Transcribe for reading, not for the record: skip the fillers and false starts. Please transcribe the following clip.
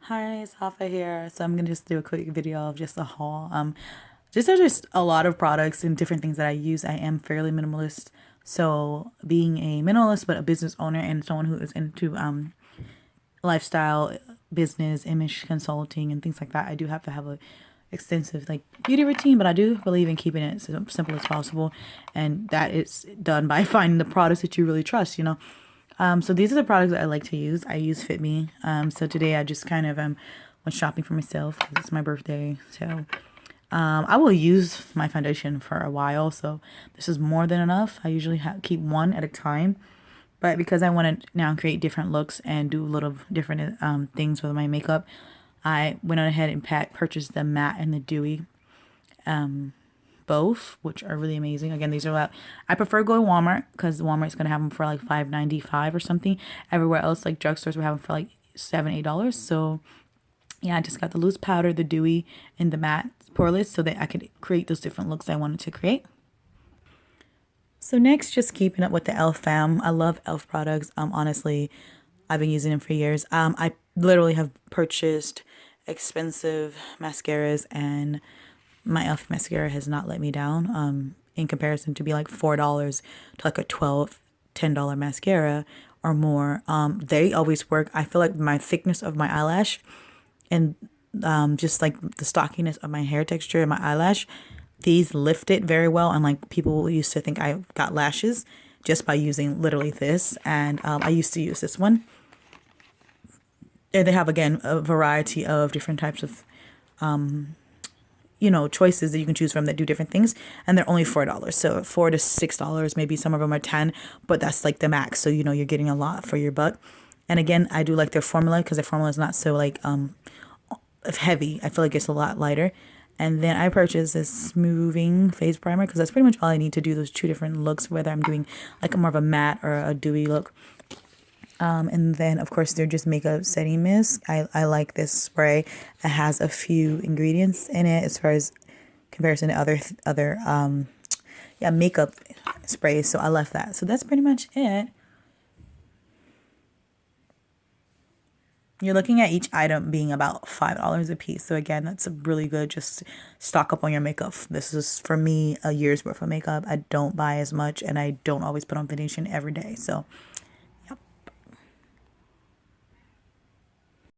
Hi, Safa here. So I'm gonna just do a quick video of just a haul. Just a lot of products and different things that I use. I am fairly minimalist. So being a minimalist but a business owner and someone who is into lifestyle, business, image consulting and things like that, I do have to have a extensive like beauty routine, but I do believe in keeping it so simple as possible, and that is done by finding the products that you really trust. So these are the products that I like to use. I use Fit Me. So today I just kind of went shopping for myself because it's my birthday. So I will use my foundation for a while. So this is more than enough. I usually keep one at a time. But because I want to now create different looks and do a little different things with my makeup, I went on ahead and purchased the matte and the dewy both, which are really amazing. Again, these are about, I prefer going Walmart because Walmart's gonna have them for like $5.95 or something. Everywhere else, like drugstores, will have them for like $7, $8. So yeah, I just got the loose powder, the dewy, and the matte poreless so that I could create those different looks I wanted to create. So next, just keeping up with the Elf fam. I love Elf products. Honestly, I've been using them for years. I literally have purchased expensive mascaras, and my Elf mascara has not let me down. In comparison to be like $4 to like a 12, $10 mascara or more. They always work. I feel like my thickness of my eyelash and just like the stockiness of my hair texture and my eyelash, these lift it very well. And like people used to think I got lashes just by using literally this. And I used to use this one. And they have, again, a variety of different types of choices that you can choose from that do different things, and they're only $4. So $4 to $6, maybe some of them are 10, but that's like the max. So you're getting a lot for your buck. And again, I do like their formula because their formula is not so like heavy. I feel like it's a lot lighter. And then I purchased this smoothing face primer because that's pretty much all I need to do those two different looks, whether I'm doing like a more of a matte or a dewy look. And then of course they're just makeup setting mist. I like this spray. It has a few ingredients in it as far as comparison to other makeup sprays. So I left that. So that's pretty much it. You're looking at each item being about $5 a piece. So again, that's a really good, just stock up on your makeup. This is for me a year's worth of makeup. I don't buy as much and I don't always put on foundation every day. So